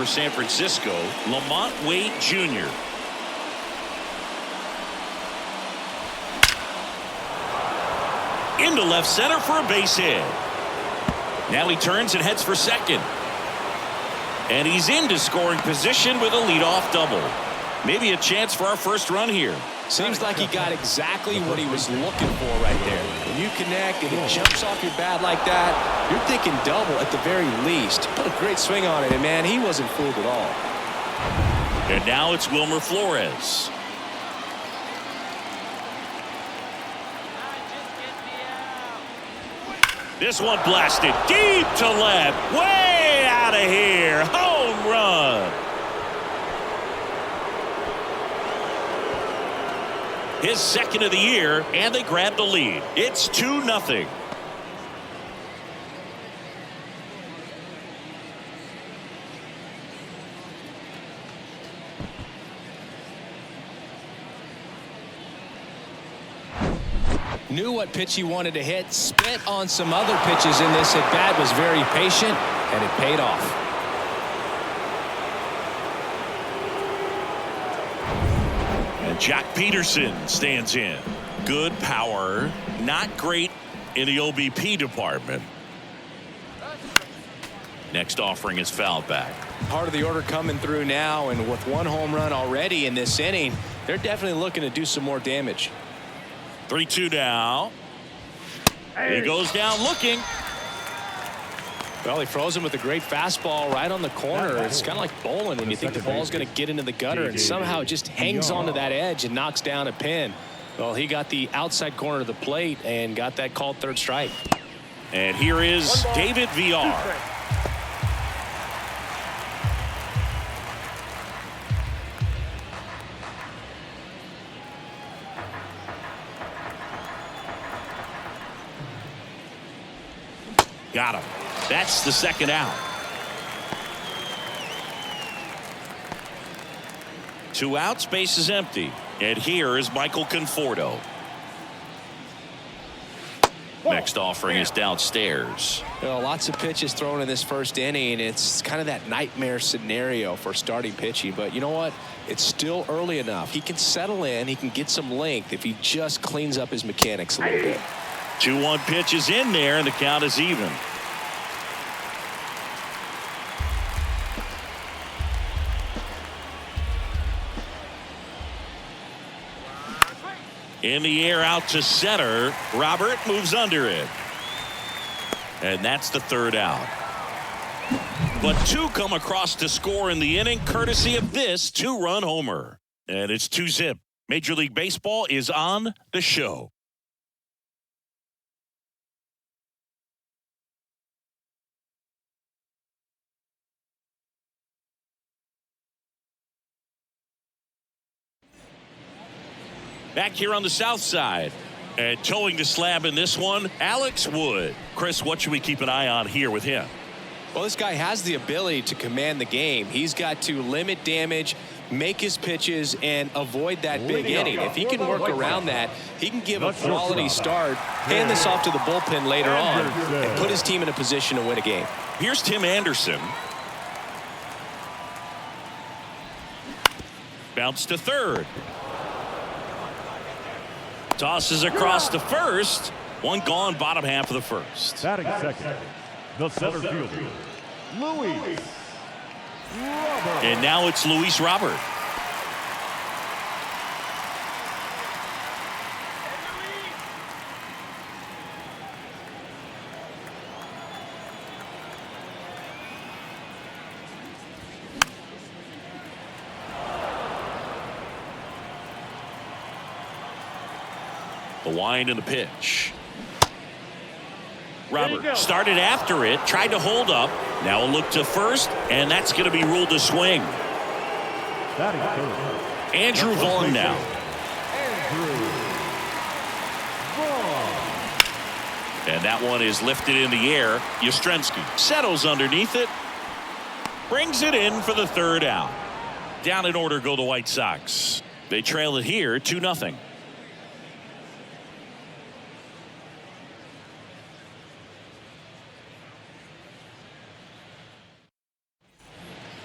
For San Francisco, Lamont Wade Jr. Into left center for a base hit. Now he turns and heads for second. And he's into scoring position with a leadoff double. Maybe a chance for our first run here. Seems like he got exactly what he was looking for right there. When you connect and it jumps off your bat like that, you're thinking double at the very least. Put a great swing on it, and man, he wasn't fooled at all. And now it's Wilmer Flores. This one blasted deep to left. Way out of here. Home run. His second of the year, and they grab the lead. It's 2-0. Knew what pitch he wanted to hit, spit on some other pitches in this at bat, was very patient, and it paid off. Jack Peterson stands in. Good power, not great in the OBP department. Next offering is fouled back. Part of the order coming through now, and with one home run already in this inning, they're definitely looking to do some more damage. 3-2 now. He goes down looking. Well, he froze him with a great fastball right on the corner. It's kind of like bowling when you think the ball's going to get into the gutter, and somehow it just hangs onto that edge and knocks down a pin. Well, he got the outside corner of the plate and got that called third strike. And here is David Villar. Got him. That's the second out. 2 outs, base is empty. And here is Michael Conforto. Next offering is downstairs. Well, lots of pitches thrown in this first inning. It's kind of that nightmare scenario for starting pitching. But you know what? It's still early enough. He can settle in. He can get some length if he just cleans up his mechanics a little bit. 2-1 pitch is in there, and the count is even. In the air out to center. Robert moves under it. And that's the third out. But 2 come across to score in the inning, courtesy of this 2-run homer. And it's 2-zip. Major League Baseball is on the show. Back here on the south side. And towing the slab in this one, Alex Wood. Chris, what should we keep an eye on here with him? Well, this guy has the ability to command the game. He's got to limit damage, make his pitches, and avoid that big inning. If he can work around that, he can give a quality start, hand this off to the bullpen later on, and put his team in a position to win a game. Here's Tim Anderson. Bounce to third. Tosses across to first. One gone, bottom half of the first. Batting second, the center fielder, Luis Robert. And now it's Luis Robert. The wind and the pitch. Robert started after it, tried to hold up. Now a look to first, and that's going to be ruled a swing. Andrew Vaughn now. And that one is lifted in the air. Yastrzemski settles underneath it. Brings it in for the third out. Down in order go the White Sox. They trail it here 2-0.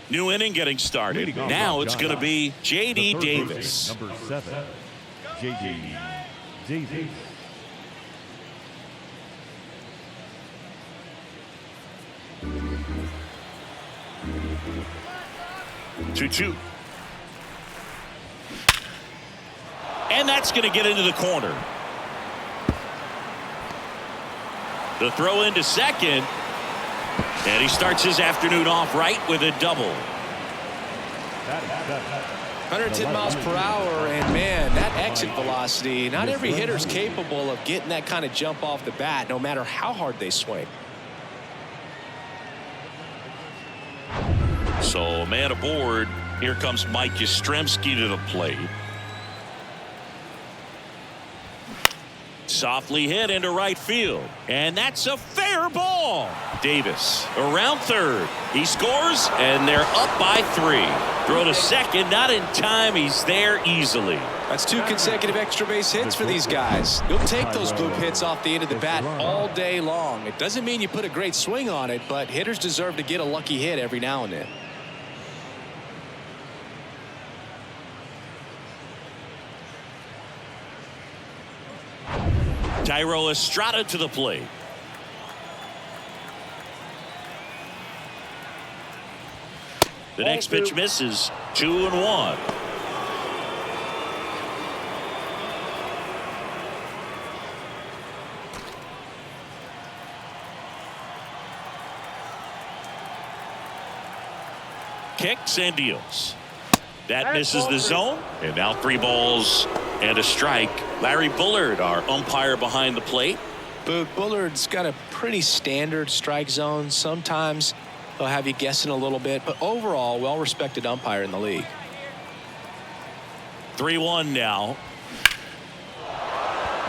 New inning getting started. Now it's going to be J.D. Davis. Number 7, J.D. Davis. Two. And that's going to get into the corner. The throw into second. And he starts his afternoon off right with a double. 110 miles per hour, and man, that exit velocity, not every hitter's capable of getting that kind of jump off the bat, no matter how hard they swing. So, man aboard. Here comes Mike Yastrzemski to the plate. Softly hit into right field. And that's a fair ball. Davis around third. He scores, and they're up by 3. Throw to second, not in time. He's there easily. That's 2 consecutive extra base hits for these guys. You'll take those bloop hits off the end of the bat all day long. It doesn't mean you put a great swing on it, but hitters deserve to get a lucky hit every now and then. Thairo Estrada to the plate. The next pitch misses. 2-1. Kicks and deals. That misses the zone. And now 3 balls and a strike. Larry Bullard, our umpire behind the plate. Bullard's got a pretty standard strike zone. Sometimes they'll have you guessing a little bit, but overall, well-respected umpire in the league. 3-1 now.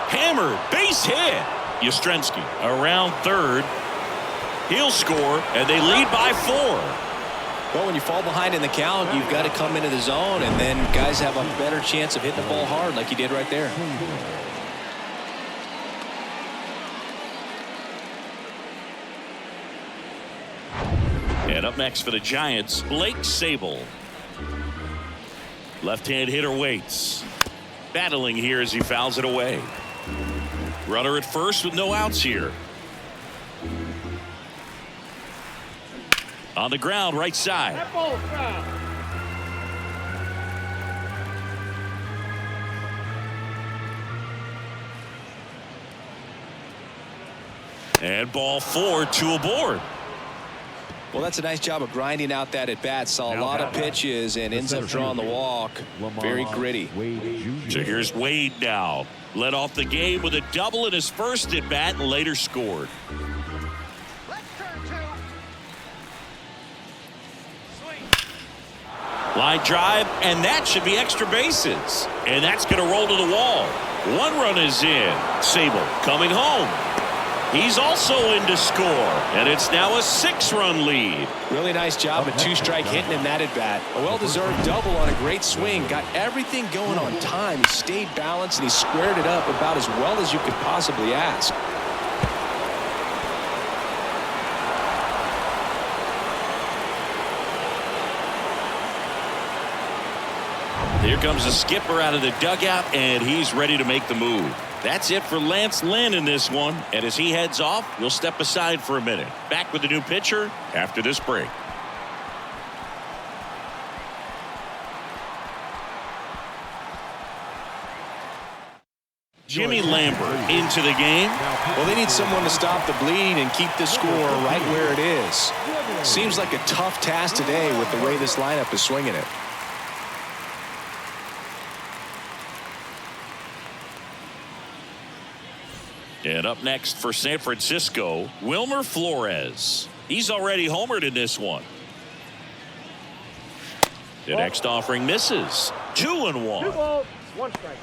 Hammered, base hit. Yastrzemski around third. He'll score, and they lead by 4. Well, when you fall behind in the count, you've got to come into the zone, and then guys have a better chance of hitting the ball hard like you did right there. And up next for the Giants, Blake Sable. Left-hand hitter waits. Battling here as he fouls it away. Runner at first with no outs here. On the ground, right side. That ball is foul. And ball 4, 2 aboard. Well, that's a nice job of grinding out that at bat. Saw a lot of pitches and ends up drawing the walk. Very gritty. So here's Wade now. Led off the game with a double in his first at bat and later scored. Line drive, and that should be extra bases. And that's going to roll to the wall. 1 run is in. Sable coming home. He's also in to score, and it's now a 6-run lead. Really nice job, a 2-strike hitting in that at bat. A well-deserved double on a great swing. Got everything going on time. He stayed balanced, and he squared it up about as well as you could possibly ask. Here comes the skipper out of the dugout, and he's ready to make the move. That's it for Lance Lynn in this one. And as he heads off, we'll step aside for a minute. Back with the new pitcher after this break. Jimmy Lambert into the game. Well, they need someone to stop the bleed and keep the score right where it is. Seems like a tough task today with the way this lineup is swinging it. And up next for San Francisco, Wilmer Flores. He's already homered in this one. The next offering misses. 2-1. 2 balls, 1 strike.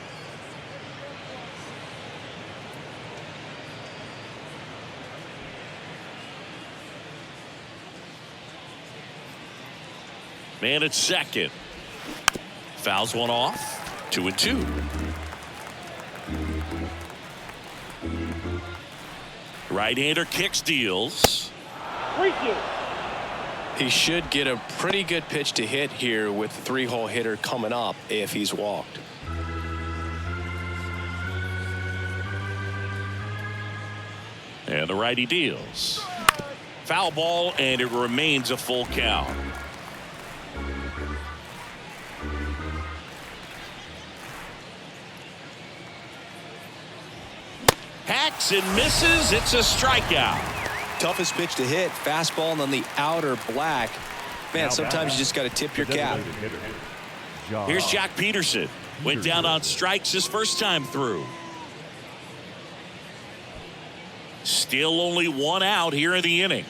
Man at second. Fouls one off. 2-2. Right-hander kicks, deals. 3-2. He should get a pretty good pitch to hit here with the 3-hole hitter coming up if he's walked. And the righty deals. Foul ball, and it remains a full count. Hacks and misses. It's a strikeout. Toughest pitch to hit, fastball on the outer black. Man, sometimes you just got to tip your cap. Here's Jack Peterson. Went down on strikes his first time through. Still only one out here in the inning.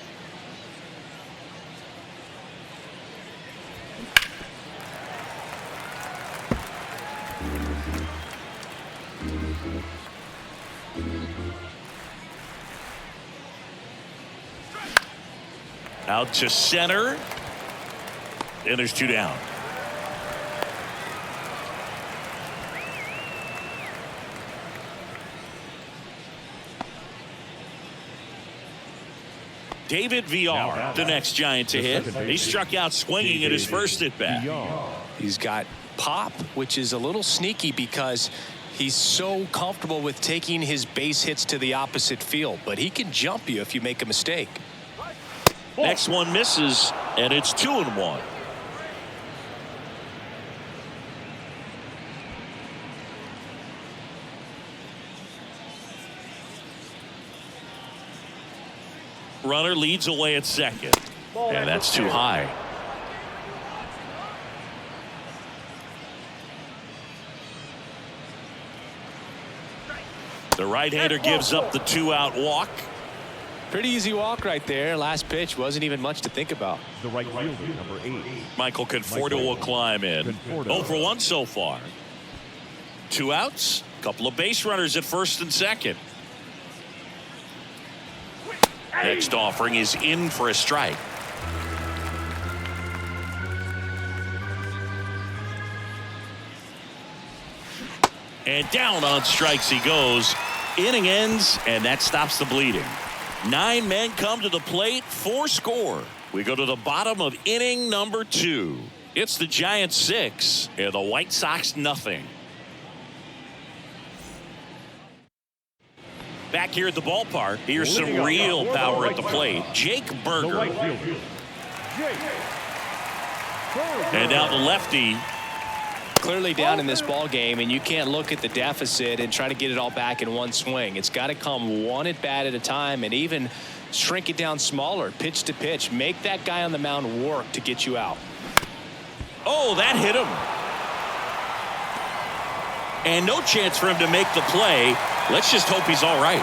Out to center. And there's 2 down. David Villar, the next Giant to hit. He struck out swinging at his first at bat. He's got pop, which is a little sneaky because he's so comfortable with taking his base hits to the opposite field, but he can jump you if you make a mistake. Next one misses, and it's 2-1. Runner leads away at second, and that's too high. The right-hander gives up the 2-out walk. Pretty easy walk right there. Last pitch wasn't even much to think about. The right fielder, number 8. Michael Conforto will climb in. 0 for 1 so far. 2 outs, couple of base runners at first and second. Next offering is in for a strike. And down on strikes he goes. Inning ends, and that stops the bleeding. 9 men come to the plate, 4 score. We go to the bottom of inning number 2. It's the Giants 6 and the White Sox nothing. Back here at the ballpark, here's some real power at the plate. Jake Berger. And now the lefty. Clearly down in this ball game, and you can't look at the deficit and try to get it all back in one swing. It's got to come one at bat at a time, and even shrink it down smaller, pitch to pitch. Make that guy on the mound work to get you out. Oh, that hit him. And no chance for him to make the play. Let's just hope he's all right.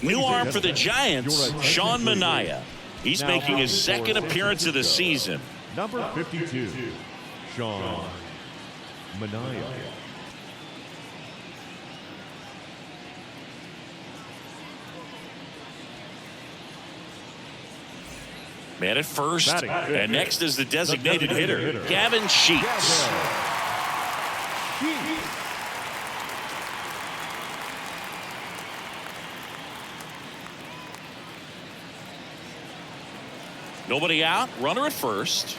New arm for the Giants, Sean Manaea. He's making his second appearance of the season. Number 52, Sean Manaea. Man at first, and next is the designated hitter, Gavin Sheets. Nobody out, runner at first.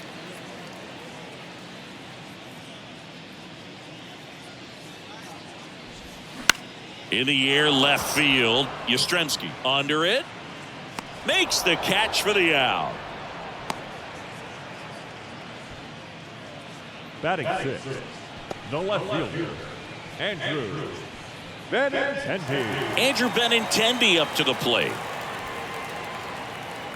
In the air, left field. Yastrzemski under it. Makes the catch for the out. Batting 6, the left fielder, Andrew Benintendi. Andrew Benintendi up to the plate.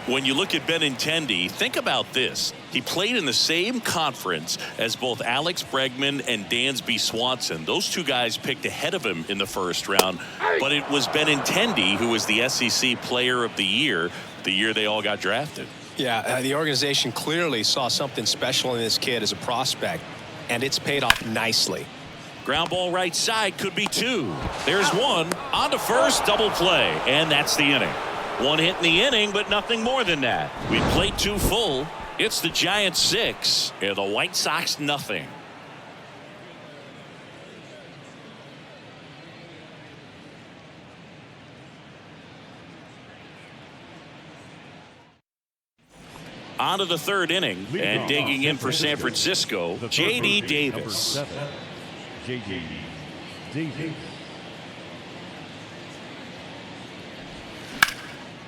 When you look at Benintendi, think about this. He played in the same conference as both Alex Bregman and Dansby Swanson. Those two guys picked ahead of him in the first round, but it was Benintendi who was the SEC Player of the Year the year they all got drafted. Yeah, the organization clearly saw something special in this kid as a prospect, and it's paid off nicely. Ground ball right side, could be two. There's one. On to first, double play, and that's the inning. One hit in the inning, but nothing more than that. We played two full. It's the Giants 6 and the White Sox nothing. On to the third inning, and digging in for San Francisco, J.D. Davis. J.D. Davis.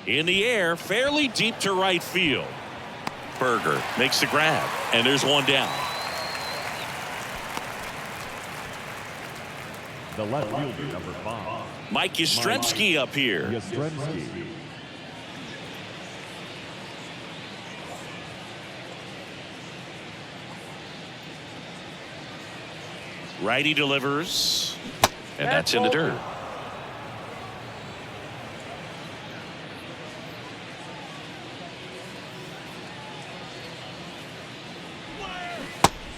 In the air, fairly deep to right field. Berger makes the grab, and there's one down. The left fielder, number 5. Mike Yastrzemski up here. Yastrzemski. Righty delivers, and that's in the dirt.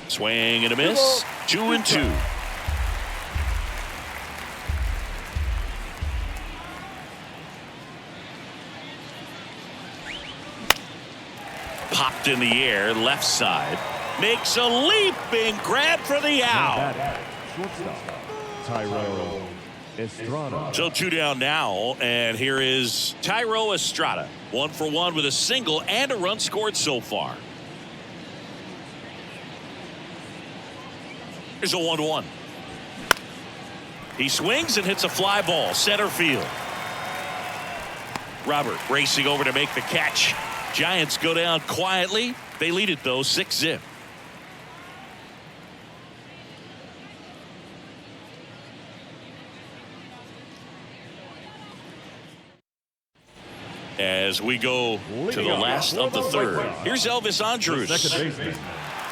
Swing and a miss. 2-2. Popped in the air, left side. Makes a leaping grab for the out. Shortstop, Tyro Estrada. So 2 down now, and here is Tyro Estrada. 1 for 1 with a single and a run scored so far. Here's a 1-1. He swings and hits a fly ball, center field. Robert racing over to make the catch. Giants go down quietly. They lead it though, 6-0. As we go to the last of the third. Here's Elvis Andrus. Second baseman,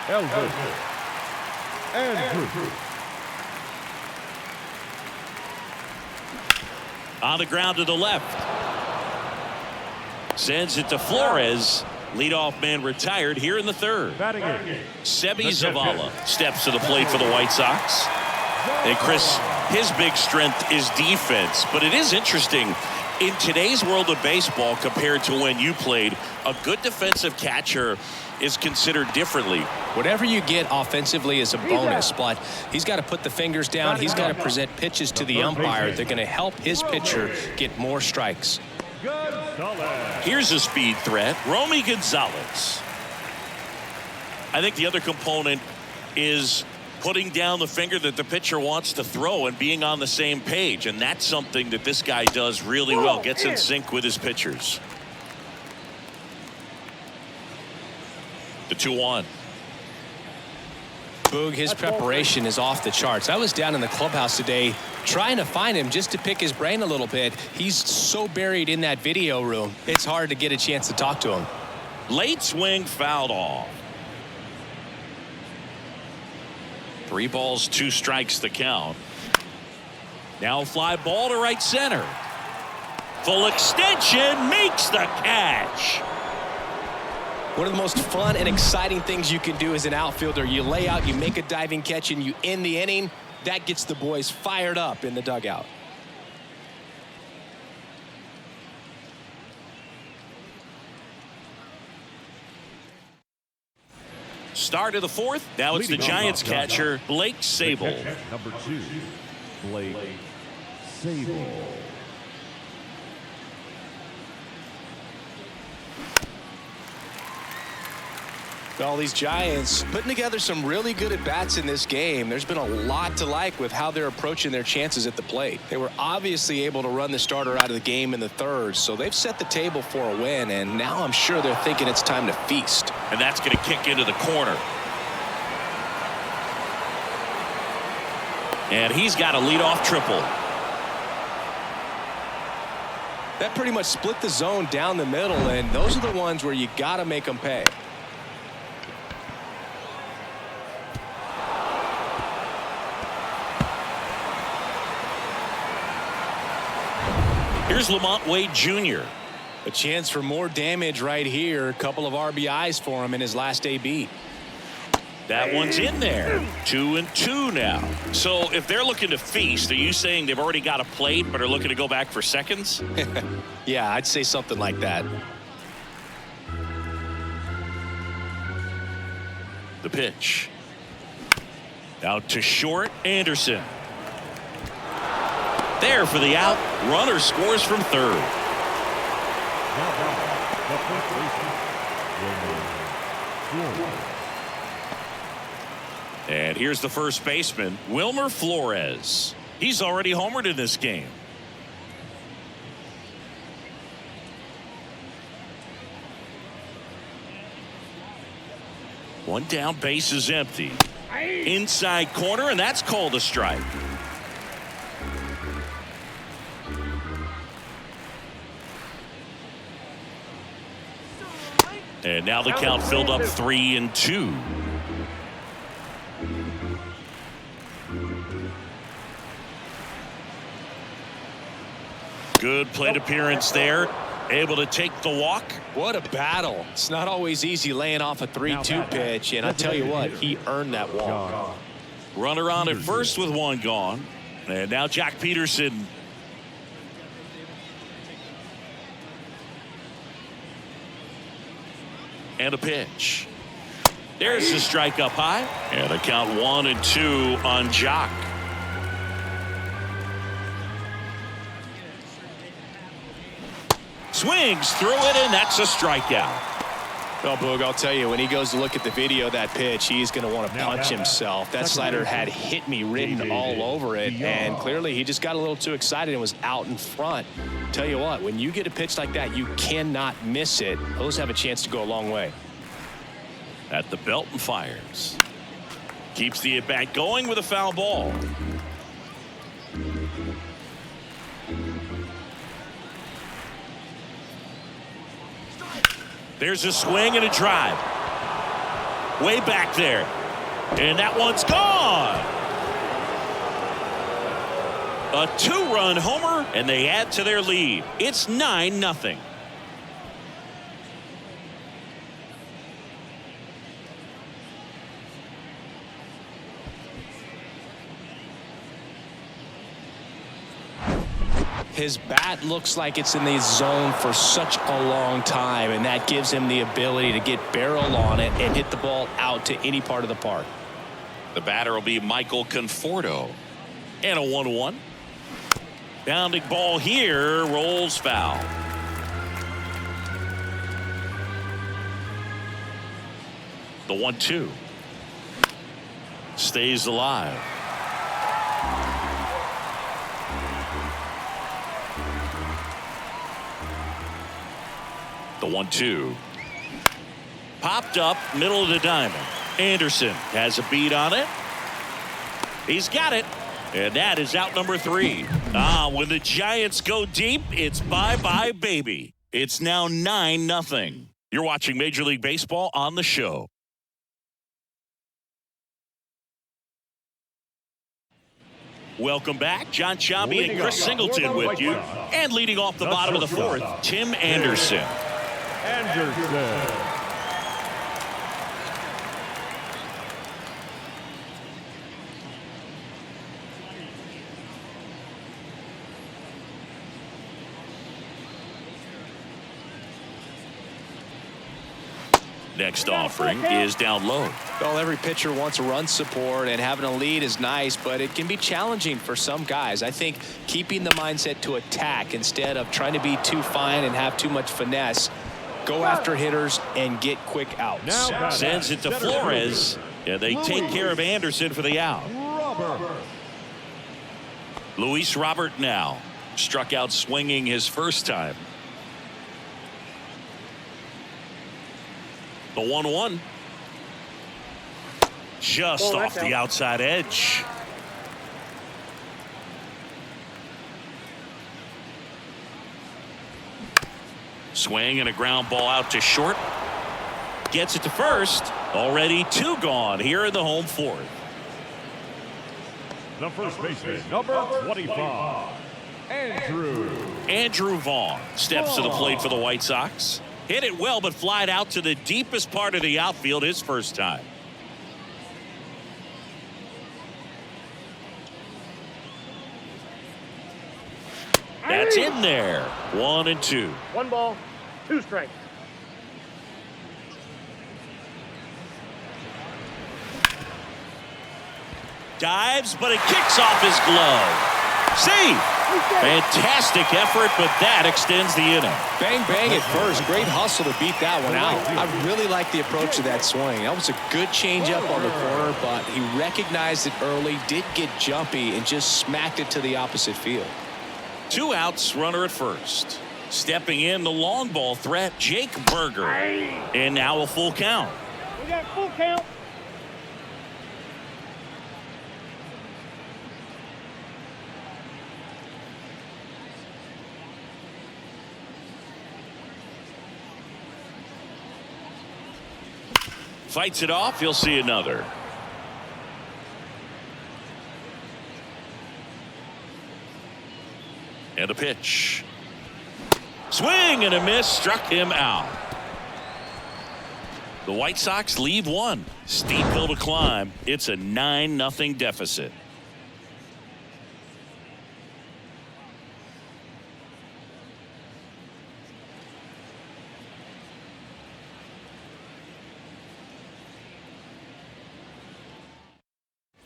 Elvis Andrus. On the ground to the left. Sends it to Flores. Leadoff man retired here in the third. Batting in. Sebi Zavala steps to the plate for the White Sox. And Chris, his big strength is defense, but it is interesting. In today's world of baseball compared to when you played, a good defensive catcher is considered differently. Whatever you get offensively is a bonus, but he's got to put the fingers down. He's got to present pitches to the umpire. They're going to help his pitcher get more strikes. Here's a speed threat, Romy Gonzalez. I think the other component is putting down the finger that the pitcher wants to throw and being on the same page, and that's something that this guy does really well. Gets in sync with his pitchers. The 2-1. Boog, his preparation is off the charts. I was down in the clubhouse today trying to find him just to pick his brain a little bit. He's so buried in that video room, it's hard to get a chance to talk to him. Late swing fouled off. 3 balls, 2 strikes the count. Now fly ball to right center. Full extension, makes the catch. One of the most fun and exciting things you can do as an outfielder, you lay out, you make a diving catch, and you end the inning. That gets the boys fired up in the dugout. Start of the fourth. Now it's the Giants catcher, Blake Sable. Number 2, Blake Sable. Well, these Giants putting together some really good at-bats in this game. There's been a lot to like with how they're approaching their chances at the plate. They were obviously able to run the starter out of the game in the third, so they've set the table for a win, and now I'm sure they're thinking it's time to feast. And that's going to kick into the corner. And he's got a leadoff triple. That pretty much split the zone down the middle, and those are the ones where you got to make them pay. Here's Lamont Wade Jr. A chance for more damage right here. A couple of RBIs for him in his last AB. That one's in there. 2-2 now. So if they're looking to feast, are you saying they've already got a plate but are looking to go back for seconds? Yeah, I'd say something like that. The pitch. Out to short, Anderson. There for the out. Runner scores from third. And here's the first baseman, Wilmer Flores. He's already homered in this game. One down, base is empty. Inside corner, and that's called a strike. And now the count filled up 3-2. Good plate appearance there. Able to take the walk. What a battle. It's not always easy laying off a 3-2 pitch, and I tell you what, he earned that walk. Runner on at first with one gone. And now Jack Peterson. And a pitch. There's the strike up high. And a count 1-2 on Jock. Swings through it, and that's a strikeout. Well, Boog, I'll tell you, when he goes to look at the video of that pitch, he's going to want to punch himself. That slider had hit me written all over it, and clearly he just got a little too excited and was out in front. Tell you what, when you get a pitch like that, you cannot miss it. Those have a chance to go a long way. At the belt and fires. Keeps the at-bat going with a foul ball. There's a swing and a drive. Way back there. And that one's gone. A 2-run homer, and they add to their lead. It's 9-0. His bat looks like it's in the zone for such a long time, and that gives him the ability to get barrel on it and hit the ball out to any part of the park. The batter will be Michael Conforto. And a 1-1. Bounding ball here, rolls foul. The 1-2. Stays alive. The 1-2. Popped up, middle of the diamond. Anderson has a beat on it. He's got it. And that is out number 3. When the Giants go deep, it's bye-bye, baby. It's now 9-0. You're watching Major League Baseball on the show. Welcome back. John Sciambi and Chris Singleton with you. And leading off the bottom of the 4th, Tim Anderson. Next offering is down low. Well, every pitcher wants run support, and having a lead is nice, but it can be challenging for some guys. I think keeping the mindset to attack instead of trying to be too fine and have too much finesse. Go after hitters and get quick outs. Sends it to Flores. Yeah, they take care of Anderson for the out. Luis Robert now struck out swinging his first time. The 1-1. Just off the outside edge. Swing and a ground ball out to short. Gets it to first. Already 2 gone here in the home fourth. The first baseman, number 25, Andrew Vaughn steps to the plate for the White Sox. Hit it well, but flied out to the deepest part of the outfield his first time. That's in there. 1-2. 1 ball, 2 strikes. Dives, but it kicks off his glove. See, fantastic effort, but that extends the inning. Bang, bang at first. Great hustle to beat that one out. I really like the approach of that swing. That was a good changeup on the corner, but he recognized it early, did get jumpy, and just smacked it to the opposite field. 2 outs, runner at first. Stepping in, the long ball threat, Jake Berger. And now a full count. We got full count. Fights it off. You'll see another. And a pitch. Swing and a miss. Struck him out. The White Sox lead 1. Steep hill to climb. It's a 9-0 deficit.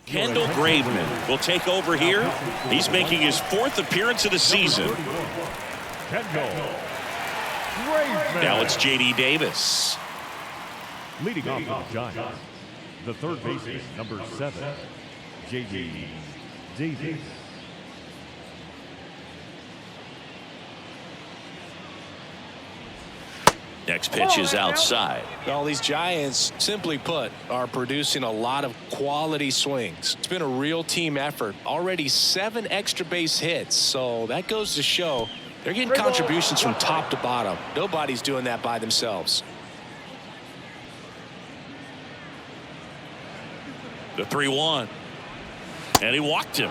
Kendall Graveman will take over here. He's making his 4th appearance of the season. Now it's J.D. Davis. Leading off for the Giants, the third baseman, number 7, J.D. Davis. Next pitch is outside. Well, these Giants, simply put, are producing a lot of quality swings. It's been a real team effort. Already 7 extra base hits, so that goes to show they're getting contributions from top to bottom. Nobody's doing that by themselves. The 3-1. And he walked him.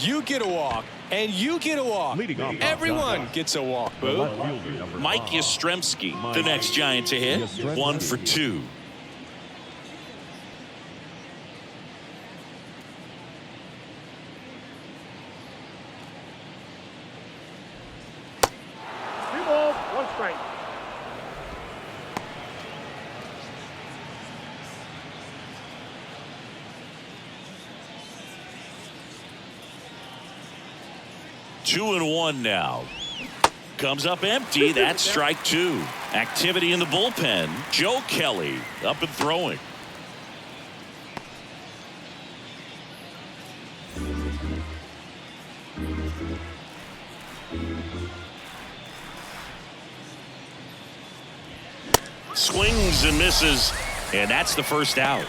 You get a walk, and you get a walk. Everyone gets a walk, boo. Mike Yastrzemski, the next Giant to hit. 1 for 2. Two balls, 1 strike. Two and 1 now. Comes up empty. That's strike 2. Activity in the bullpen. Joe Kelly up and throwing. Swings and misses, and that's the first out.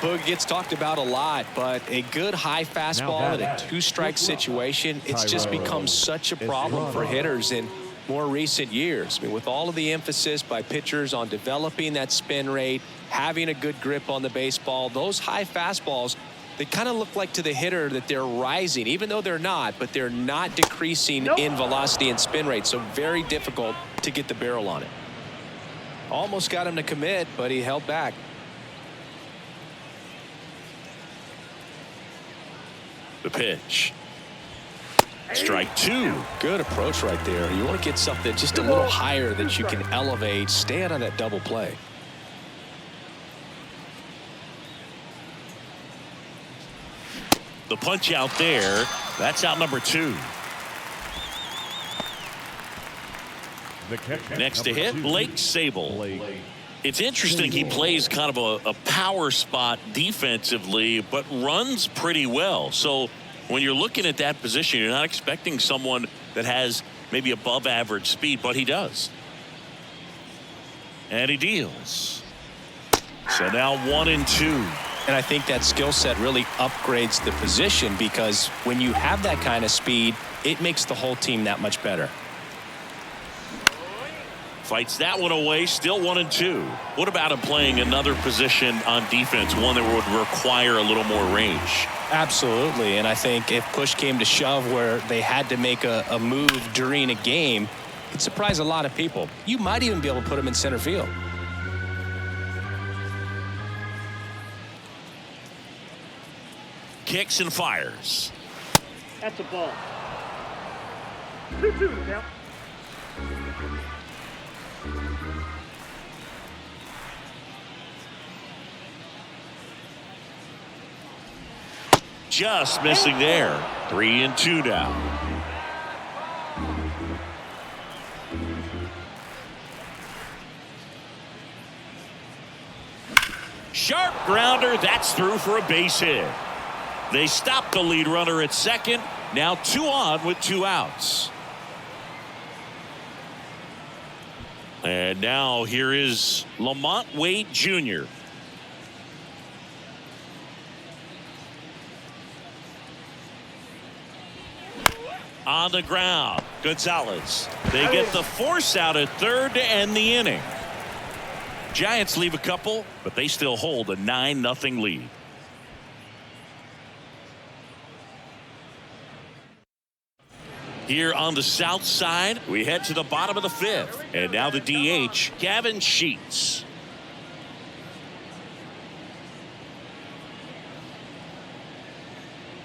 Boog gets talked about a lot, but a good high fastball in a 2-strike situation, it's just become such a problem for hitters in more recent years. I mean, with all of the emphasis by pitchers on developing that spin rate, having a good grip on the baseball, those high fastballs, they kind of look like to the hitter that they're rising, even though they're not, but they're not decreasing in velocity and spin rate, so very difficult to get the barrel on it. Almost got him to commit, but he held back. The pitch. Strike 2. Good approach right there. You want to get something just a little higher that you can elevate. Stay out of that double play. The punch out there. That's out number 2. Next to hit, Blake Sable. It's interesting, he plays kind of a power spot defensively, but runs pretty well. So when you're looking at that position, you're not expecting someone that has maybe above average speed, but he does. And he deals. So now 1 and 2. And I think that skill set really upgrades the position, because when you have that kind of speed, it makes the whole team that much better. Fights that one away, still 1-2. What about him playing another position on defense, one that would require a little more range? Absolutely, and I think if push came to shove where they had to make a move during a game, it'd surprise a lot of people. You might even be able to put him in center field. Kicks and fires. That's a ball. 2-2 now. Just missing there. 3-2 now. Sharp grounder. That's through for a base hit. They stop the lead runner at second. Now 2 on with 2 outs. And now here is Lamont Wade Jr. On the ground, Gonzalez. They get the force out at third to end the inning. Giants leave a couple, but they still hold a 9-0 lead. Here on the south side, we head to the bottom of the 5th. And now the DH, Gavin Sheets.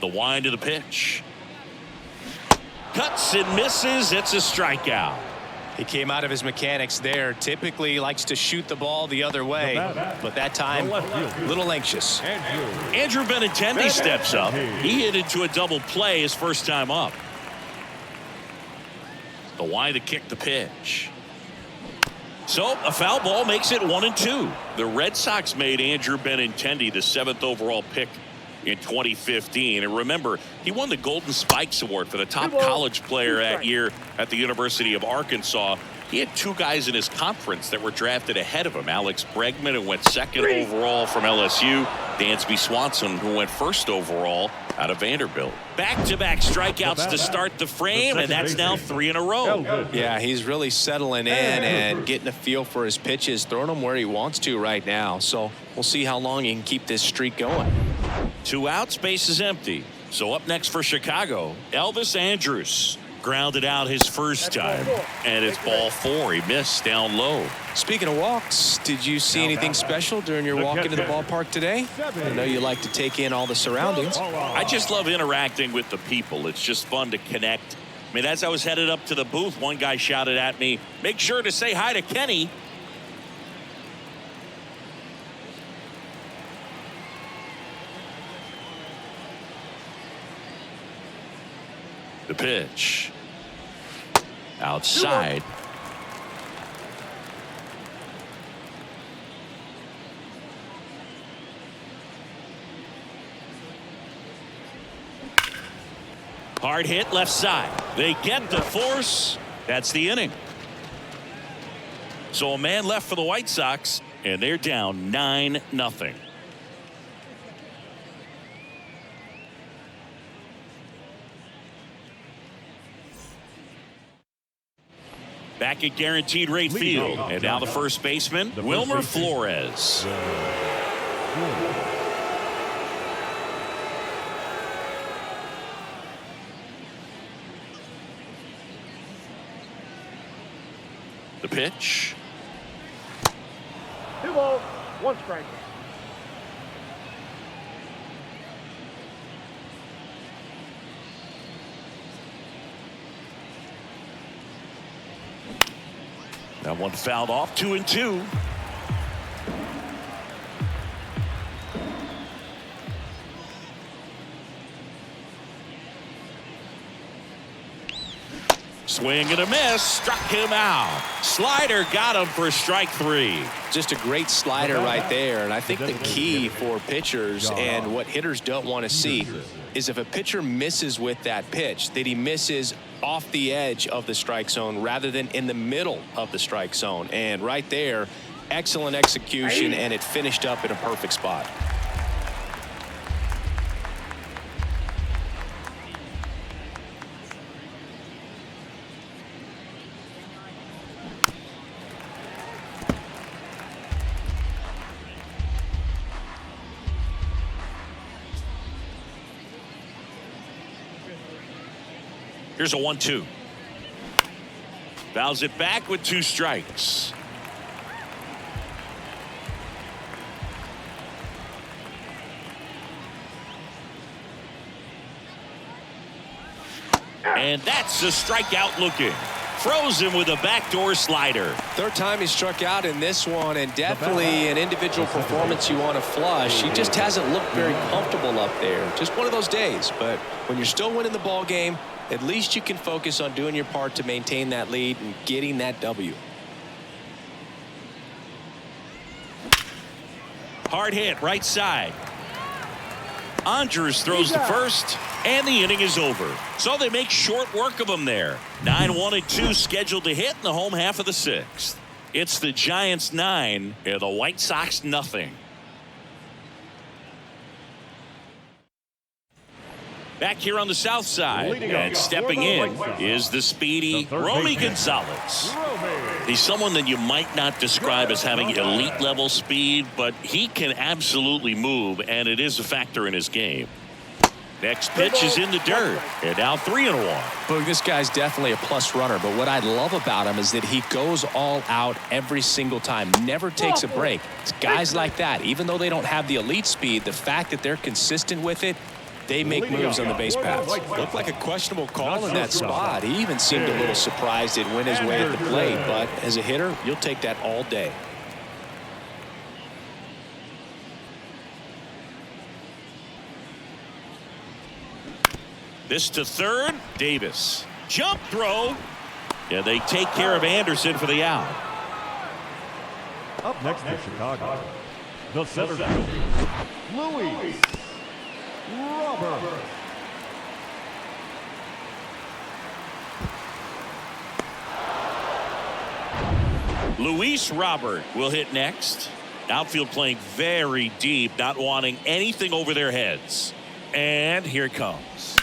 The wind of the pitch. Cuts and misses. It's a strikeout. He came out of his mechanics there. Typically likes to shoot the ball the other way, but that time a little anxious. Andrew Benintendi steps up. He hit into a double play his first time up. The wind to kick the pitch. So a foul ball makes it 1-2. The Red Sox made Andrew Benintendi the 7th overall pick in 2015. And remember, he won the Golden Spikes Award for the top college player that year at the University of Arkansas. He had 2 guys in his conference that were drafted ahead of him. Alex Bregman, who went 2nd overall from LSU. Dansby Swanson, who went 1st overall out of Vanderbilt. Back-to-back strikeouts to start the frame, and that's now 3 in a row. Yeah, he's really settling in and getting a feel for his pitches, throwing them where he wants to right now. So we'll see how long he can keep this streak going. 2 outs, base is empty. So up next for Chicago, Elvis Andrus. Grounded out his first time, and it's ball 4. He missed down low. Speaking of walks, did you see anything special during your walk into the ballpark today? I know you like to take in all the surroundings. I just love interacting with the people. It's just fun to connect. I mean, as I was headed up to the booth, one guy shouted at me, "Make sure to say hi to Kenny." The pitch. Outside. Hard hit left side. They get the force. That's the inning. So a man left for the White Sox, and they're down 9-0. Back at Guaranteed Rate Field. And now the first baseman, Wilmer Flores. The pitch. 2 balls, 1 strike. That one fouled off. 2-2. Swing and a miss. Struck him out. Slider got him for strike 3. Just a great slider right there. And I think the key for pitchers and what hitters don't want to see is if a pitcher misses with that pitch, that he misses off the edge of the strike zone rather than in the middle of the strike zone. And right there, excellent execution, and it finished up in a perfect spot. Here's a 1-2. Fouls it back with 2 strikes. And that's a strikeout looking. Throws him with a backdoor slider. Third time he struck out in this one, and definitely an individual performance you want to flush. He just hasn't looked very comfortable up there. Just one of those days. But when you're still winning the ball game, at least you can focus on doing your part to maintain that lead and getting that W. Hard hit right side. Andres throws the first, and the inning is over. So they make short work of him there. 9-1-2 scheduled to hit in the home half of the 6th. It's the Giants 9 and the White Sox nothing. Back here on the south side, and stepping in is the speedy Romy Gonzalez. He's someone that you might not describe as having elite level speed, but he can absolutely move, and it is a factor in his game. Next pitch is in the dirt, and now 3-1. Look, this guy's definitely a plus runner, but what I love about him is that he goes all out every single time, never takes a break. It's guys like that, even though they don't have the elite speed, the fact that they're consistent with it, they make moves on the base paths. Looked like a questionable call in that spot. He even seemed a little surprised it went his way at the plate, but as a hitter, you'll take that all day. This to third, Davis. Jump throw. Yeah, they take care of Anderson for the out. Up next to Chicago, the center fielder, Luis Robert. Luis Robert will hit next. Outfield playing very deep, not wanting anything over their heads. And here it comes.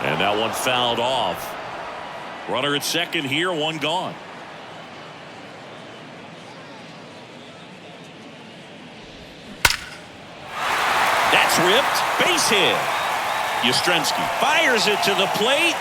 And that one fouled off. Runner at second here, one gone. That's ripped. Base hit. Yastrzemski fires it to the plate.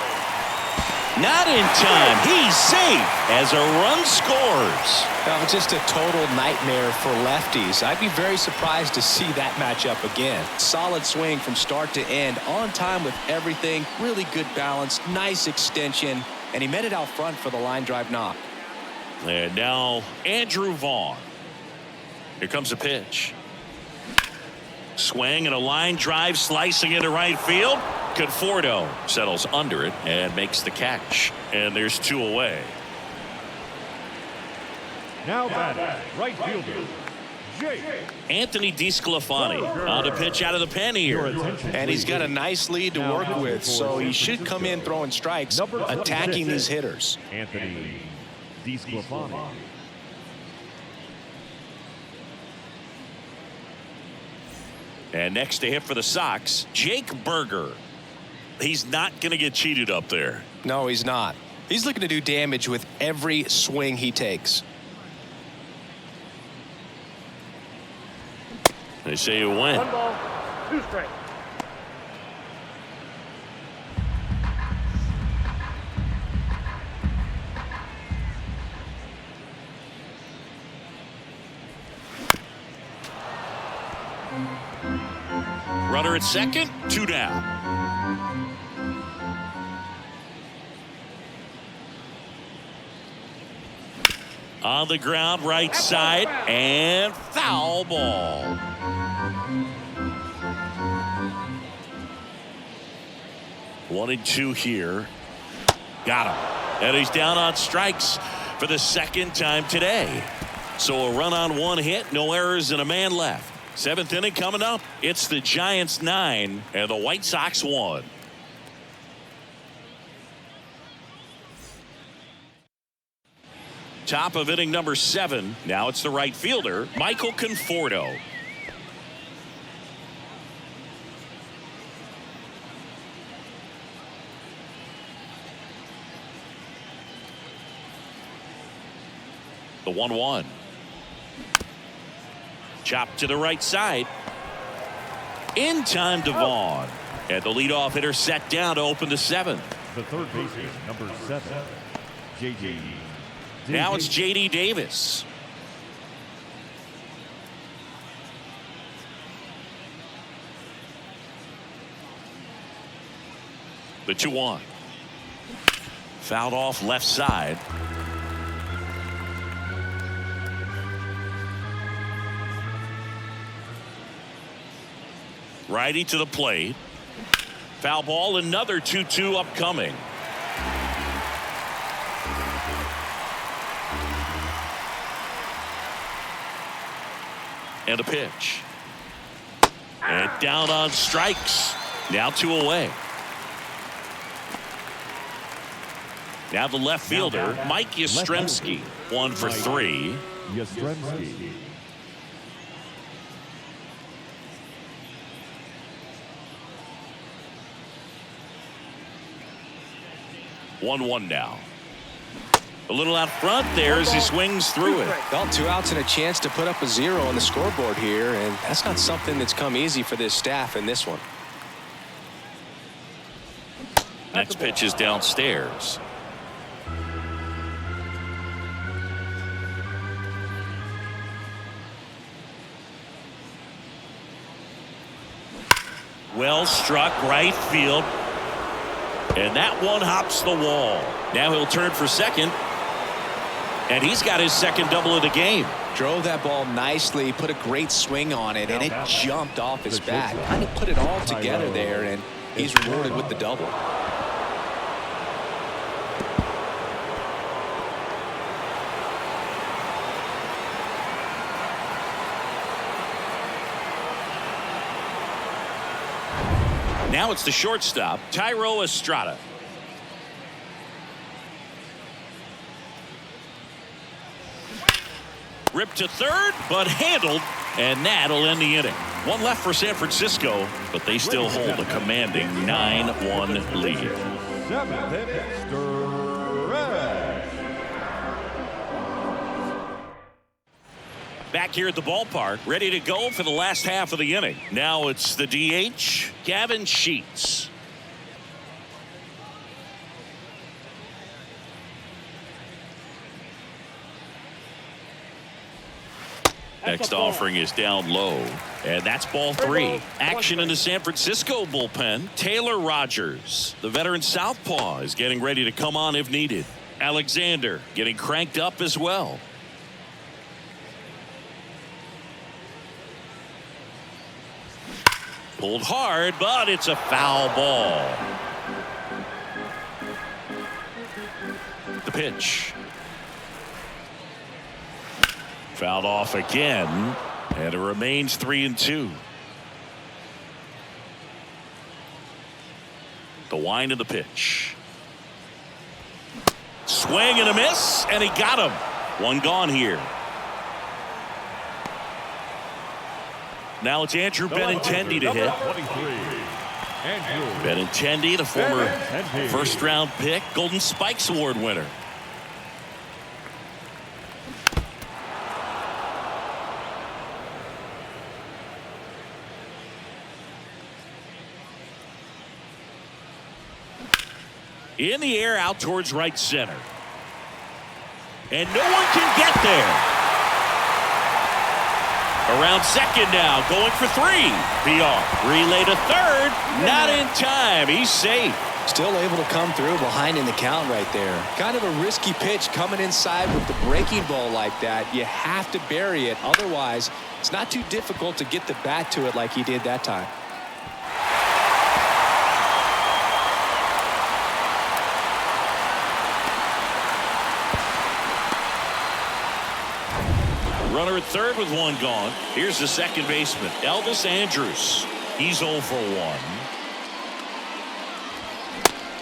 Not in time. He's safe as a run scores. Well, just a total nightmare for lefties. I'd be very surprised to see that matchup again. Solid swing from start to end, on time with everything, really good balance, nice extension, and he met it out front for the line drive knock. And now Andrew Vaughn. Here comes a pitch. Swing and a line drive slicing into right field. Conforto settles under it and makes the catch. And there's 2 away. Now batting, right fielder, Jake. Anthony DeSclafani on the pitch out of the pen here. And he's got a nice lead to work with, so he should come in throwing strikes, attacking these hitters. Anthony DeSclafani. And next to hit for the Sox, Jake Berger. He's not going to get cheated up there. No, he's not. He's looking to do damage with every swing he takes. They say you win. 1 ball, 2 strikes. Runner at second, 2 down. On the ground, right side, and foul ball. One and 2 here. Got him. And he's down on strikes for the second time today. So a run on 1 hit, no errors, and a man left. 7th inning coming up. It's the Giants 9 and the White Sox 1. Top of inning number 7. Now it's the right fielder, Michael Conforto. The 1-1. Chop to the right side. In time to Vaughn. And the leadoff hitter set down to open the seventh. The third baseman, number 7, J.D. Now it's J.D. Davis. The 2-1. Fouled off left side. Righty to the plate. Foul ball, another 2-2 upcoming. And a pitch. And down on strikes. Now 2 away. Now the left fielder, Mike Yastrzemski, 1 for 3. Yastrzemski. One now. A little out front there as he swings through it. Well, 2 outs and a chance to put up a 0 on the scoreboard here, and that's not something that's come easy for this staff in this one. Next pitch is downstairs. Well struck right field. And that one hops the wall. Now he'll turn for second. And he's got his second double of the game. Drove that ball nicely, put a great swing on it, and it jumped off his bat. Kind of put it all together there, and he's rewarded with the double. Now it's the shortstop, Thairo Estrada. Ripped to third, but handled, and that'll end the inning. 1 left for San Francisco, but they still hold a commanding 9-1 lead. 7th inning, stretch. Back here at the ballpark, ready to go for the last half of the inning. Now it's the DH, Gavin Sheets. Next offering is down low, and that's ball 3. Action in the San Francisco bullpen. Taylor Rogers, the veteran southpaw, is getting ready to come on if needed. Alexander getting cranked up as well. Pulled hard, but it's a foul ball. The pitch. Fouled off again, and it remains 3-2. The wind of the pitch. Swing and a miss, and he got him. 1 gone here. Now it's Andrew Benintendi to hit. Benintendi, the former first-round pick, Golden Spikes Award winner. In the air, out towards right center. And no one can get there. Around second now, going for 3. PR. Relay to third. Not in time. He's safe. Still able to come through behind in the count right there. Kind of a risky pitch coming inside with the breaking ball like that. You have to bury it. Otherwise, it's not too difficult to get the bat to it like he did that time. Runner at third with 1 gone. Here's the second baseman, Elvis Andrus. He's 0 for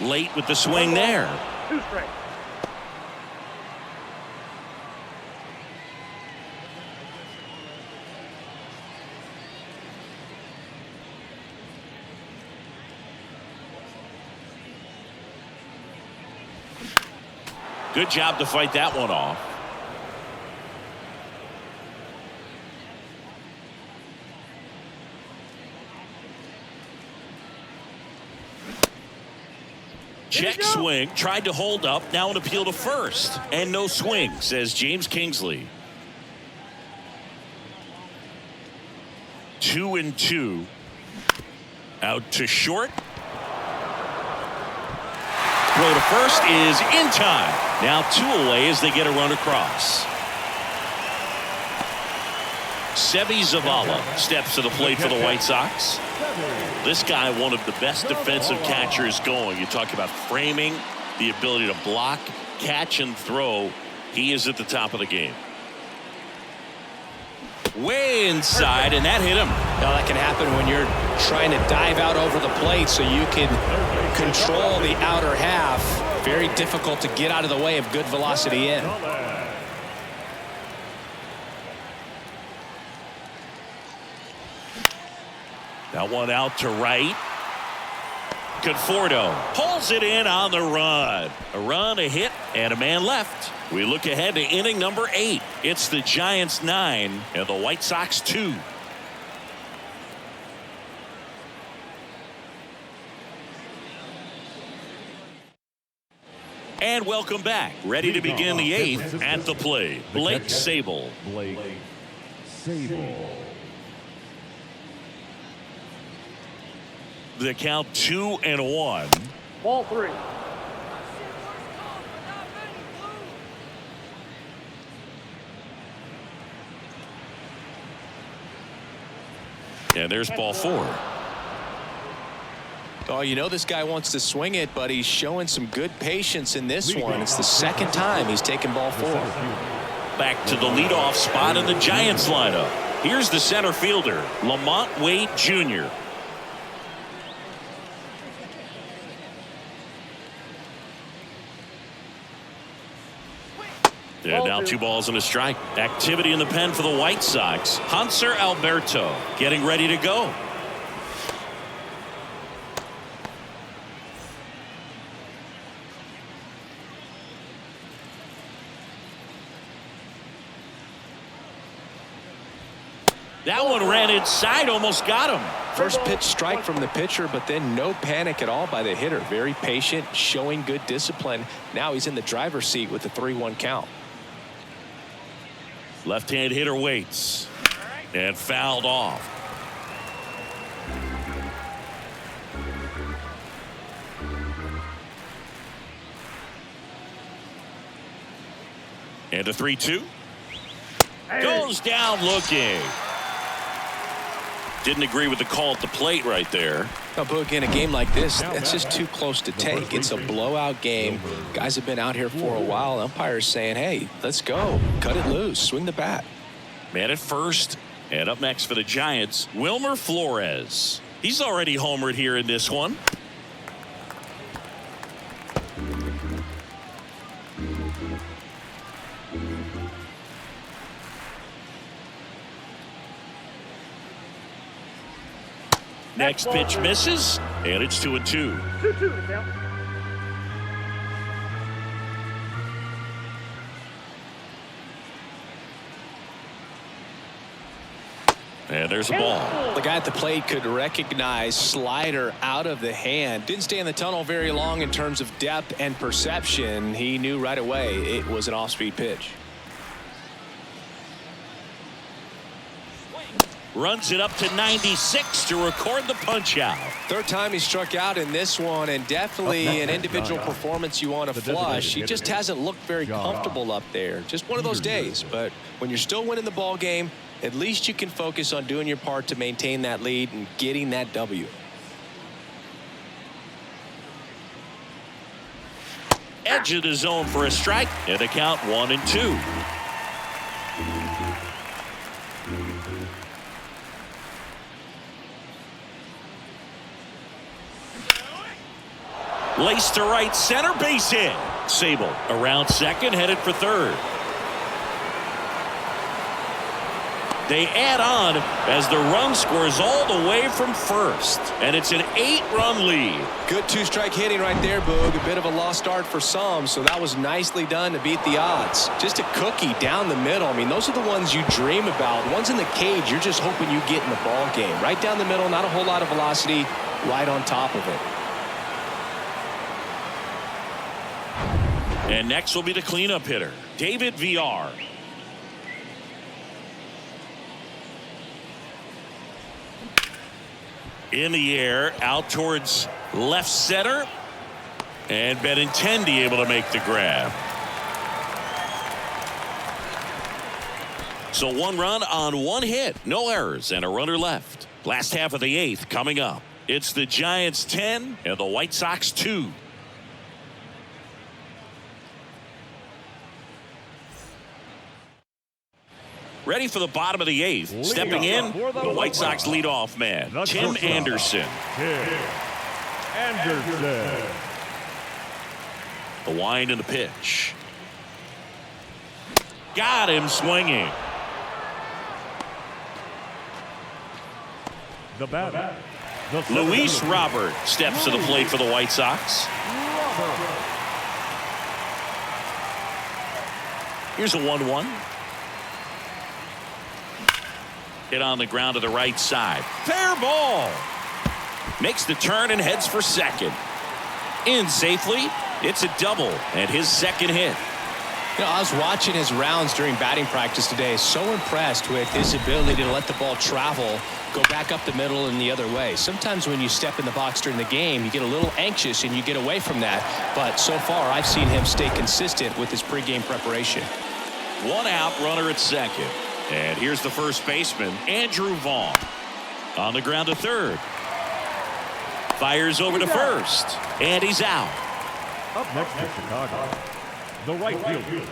1. Late with the swing there. 2 straight. Good job to fight that one off. Check swing, tried to hold up, now an appeal to first. And no swing, says James Kingsley. 2-2. Out to short. Throw to first is in time. Now 2 away as they get a run across. Seby Zavala steps to the plate for the White Sox. This guy, one of the best defensive catchers going. You talk about framing, the ability to block, catch, and throw. He is at the top of the game. Way inside, and that hit him. Now that can happen when you're trying to dive out over the plate so you can control the outer half. Very difficult to get out of the way of good velocity in. That one out to right. Conforto pulls it in on the run. A run, a hit, and a man left. We look ahead to inning number 8. It's the Giants 9 and the White Sox 2. And welcome back. Ready to begin the 8th at the plate. Blake Sabol. Blake Sabol. The count 2-1. Ball 3. And there's ball 4. Oh, you know this guy wants to swing it, but he's showing some good patience in this one. It's the second time he's taken ball 4. Back to the leadoff spot in the Giants lineup. Here's the center fielder, Lamont Wade Jr. And now 2 balls and a strike. Activity in the pen for the White Sox. Hanser Alberto getting ready to go. That one ran inside, almost got him. First pitch strike from the pitcher, but then no panic at all by the hitter. Very patient, showing good discipline. Now he's in the driver's seat with the 3-1 count. Left-hand hitter waits and fouled off. And a 3-2 goes down looking. Didn't agree with the call at the plate right there. Now, Boog, in a game like this, that's just too close to take. It's a blowout game. Guys have been out here for a while. Umpires saying, hey, let's go. Cut it loose. Swing the bat. Man at first. And up next for the Giants, Wilmer Flores. He's already homered here in this one. Next pitch misses, and it's 2-2. 2-2 count. And there's a ball. The guy at the plate could recognize slider out of the hand. Didn't stay in the tunnel very long in terms of depth and perception. He knew right away it was an off-speed pitch. Runs it up to 96 to record the punch out. Third time he struck out in this one, and definitely an individual performance you want to flush. He just hasn't looked very comfortable up there. Just one of those days. But when you're still winning the ball game, at least you can focus on doing your part to maintain that lead and getting that W. Edge of the zone for a strike, and the count 1-2. Lace to right center, base hit. Sabol around second, headed for third. They add on as the run scores all the way from first. And it's an 8-run lead. Good 2-strike hitting right there, Boog. A bit of a lost start for some, so that was nicely done to beat the odds. Just a cookie down the middle. I mean, those are the ones you dream about. The ones in the cage, you're just hoping you get in the ball game. Right down the middle, not a whole lot of velocity, right on top of it. And next will be the cleanup hitter, David VR. In the air, out towards left center. And Benintendi able to make the grab. So 1 run on 1 hit, no errors, and a runner left. Last half of the 8th coming up. It's the Giants 10 and the White Sox 2. Ready for the bottom of the 8th. Stepping in, the White Sox leadoff man, Tim Anderson. The wind and the pitch. Got him swinging. The batter. Luis Robert steps to the plate for the White Sox. Here's a 1-1. Hit on the ground to the right side. Fair ball. Makes the turn and heads for second. In safely. It's a double and his second hit. You know, I was watching his rounds during batting practice today. So impressed with his ability to let the ball travel, go back up the middle and the other way. Sometimes when you step in the box during the game, you get a little anxious and you get away from that. But so far, I've seen him stay consistent with his pregame preparation. 1 out, runner at second. And here's the first baseman, Andrew Vaughn. On the ground to third. Fires over to first. And he's out. Up next to Chicago, the right fielder,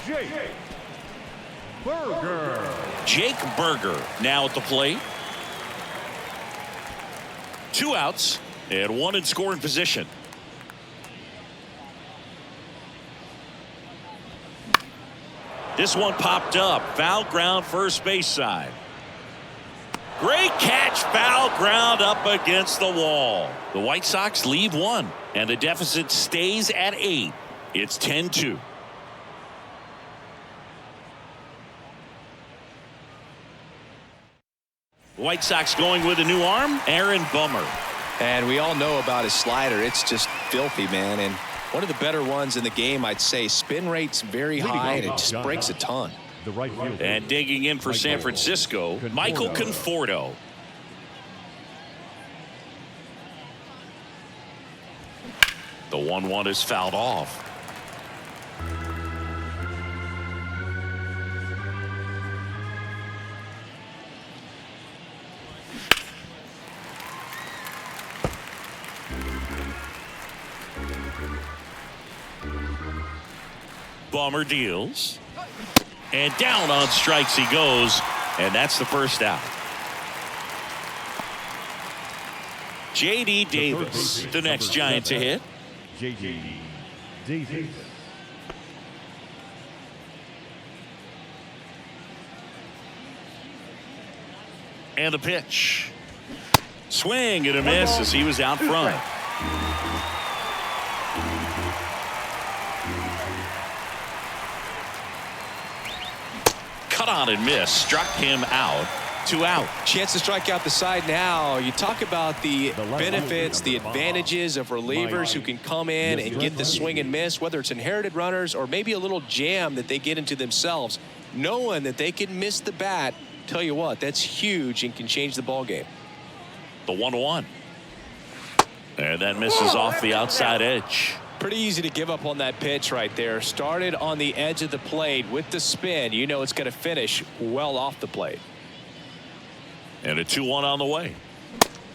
Jake Burger. Jake Burger now at the plate. 2 outs and 1 in scoring position. This one popped up. Foul ground first base side. Great catch. Foul ground up against the wall. The White Sox leave 1 and the deficit stays at 8. It's 10-2. White Sox going with a new arm, Aaron Bummer. And we all know about his slider. It's just filthy, man. And one of the better ones in the game, I'd say. Spin rate's very high, and it just breaks a ton. The right fielder. And digging in for San Francisco, Michael Conforto. The 1-1 is fouled off. Bummer deals. And down on strikes he goes. And that's the first out. J.D. Davis, the next Giant to hit. J.D. Davis. And the pitch. Swing and a miss as he was out front. Cut on and miss. Struck him out. 2 out. Chance to strike out the side now. You talk about the benefits, the advantages of relievers who can come in and get the swing and miss, whether it's inherited runners or maybe a little jam that they get into themselves, knowing that they can miss the bat. Tell you what, that's huge and can change the ball game. The 1-1. And that misses off the outside edge. Pretty easy to give up on that pitch right there. Started on the edge of the plate with the spin. You know it's going to finish well off the plate. And a 2-1 on the way.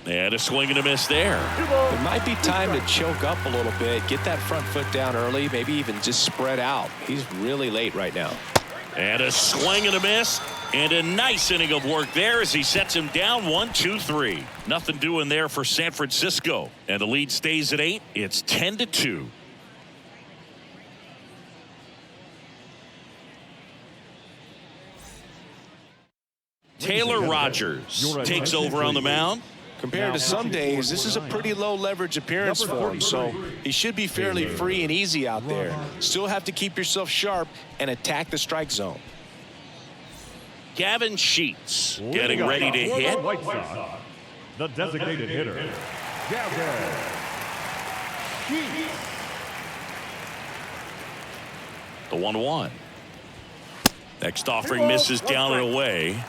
And a swing and a miss there. It might be time to choke up a little bit, get that front foot down early, maybe even just spread out. He's really late right now. And a swing and a miss. And a nice inning of work there as he sets him down 1-2-3. Nothing doing there for San Francisco. And the lead stays at 8. It's 10-2. Taylor Rogers takes over on the mound. Compared to some days, this is a pretty low leverage appearance for him, so he should be fairly free and easy out there. Still have to keep yourself sharp and attack the strike zone. Gavin Sheets getting ready to hit. White Sox, the designated hitter, Gavin Sheets. The 1-1. Next offering misses down and away.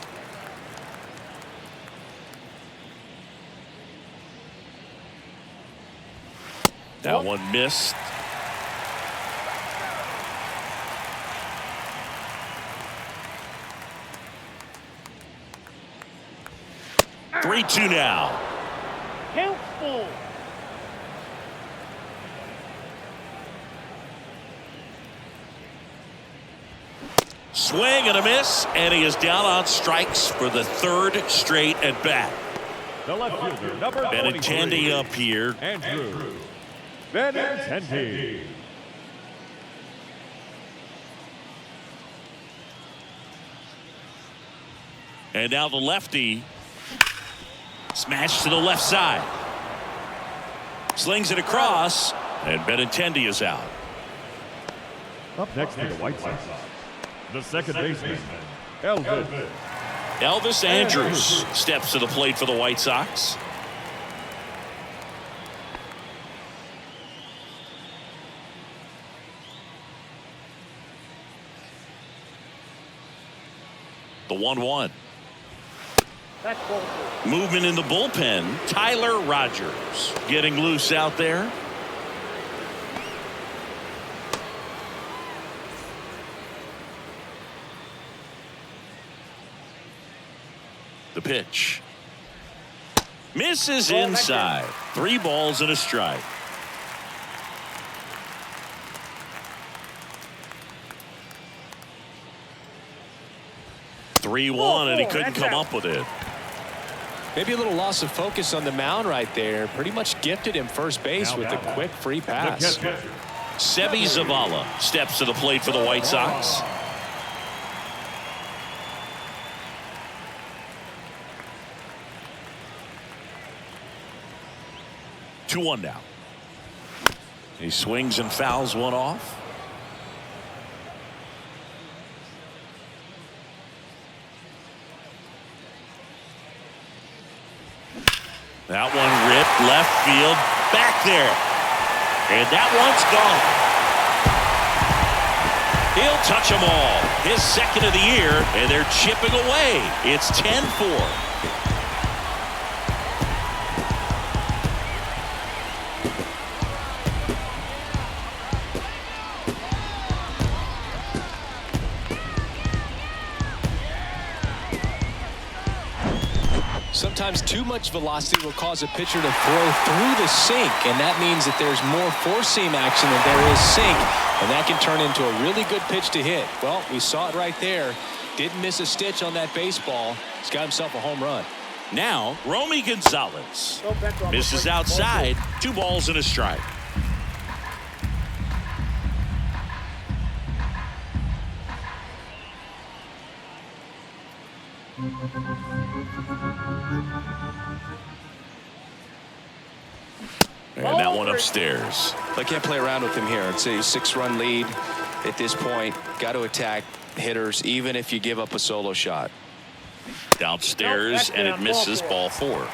That one missed. Three-two now. Count full. Swing and a miss, and he is down on strikes for the third straight at bat. The left fielder, number Benintendi 23, up here. Andrew Benintendi. And now the lefty. Smash to the left side. Slings it across, and Benintendi is out. Up next to the White Sox, the second baseman, Elvis Andrus steps to the plate for the White Sox. The 1-1. That's ball two. Movement in the bullpen. Tyler Rogers getting loose out there. The pitch. Misses inside. 3 balls and a strike. (3-1), and he couldn't come up with it. Maybe a little loss of focus on the mound right there. Pretty much gifted him first base with a quick free pass. Sebi Zavala steps to the plate for the White Sox. (2-1) now. He swings and fouls one off. That one ripped left field back there. And that one's gone. He'll touch them all. His second of the year, and they're chipping away. It's 10-4. Sometimes too much velocity will cause a pitcher to throw through the sink, and that means that there's more four-seam action than there is sink, and that can turn into a really good pitch to hit. Well, we saw it right there. Didn't miss a stitch on that baseball. He's got himself a home run. Now, Romy Gonzalez misses outside. 2 balls and a strike. And that one upstairs. I can't play around with him here. It's a 6-run lead at this point. Got to attack hitters even if you give up a solo shot. Downstairs, and it misses, ball 4.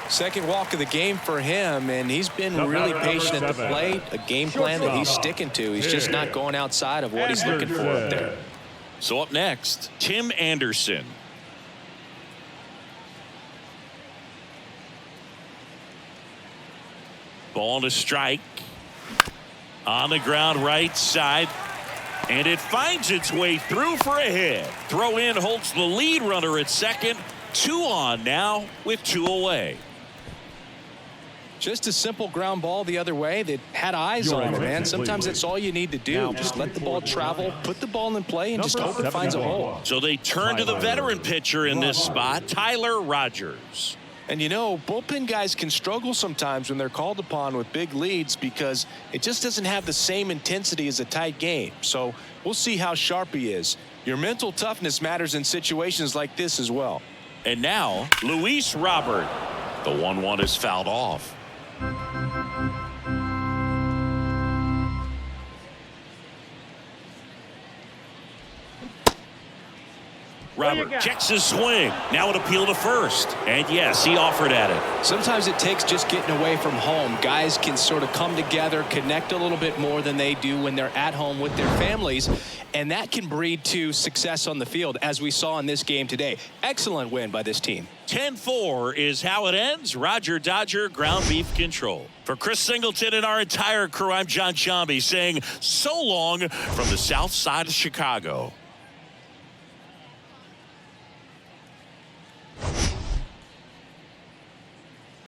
Second walk of the game for him, and he's been really patient at the plate. A game plan that he's sticking to. He's just not going outside of what he's looking for up there. So up next, Tim Anderson. Ball to strike. On the ground right side. And it finds its way through for a hit. Throw in holds the lead runner at second. 2 on now with 2 away. Just a simple ground ball the other way that had eyes on it, man. Sometimes that's all you need to do. Just let the ball travel, put the ball in play, and just hope it finds a hole. So they turn to the veteran pitcher in this spot, Tyler Rogers. And you know, bullpen guys can struggle sometimes when they're called upon with big leads because it just doesn't have the same intensity as a tight game. So we'll see how sharp he is. Your mental toughness matters in situations like this as well. And now, Luis Robert. The 1-1 is fouled off. Robert checks his swing. Now an appeal to first. And yes, he offered at it. Sometimes it takes just getting away from home. Guys can sort of come together, connect a little bit more than they do when they're at home with their families. And that can breed to success on the field, as we saw in this game today. Excellent win by this team. 10-4 is how it ends. Roger Dodger, ground beef control. For Chris Singleton and our entire crew, I'm John Shambi saying so long from the south side of Chicago.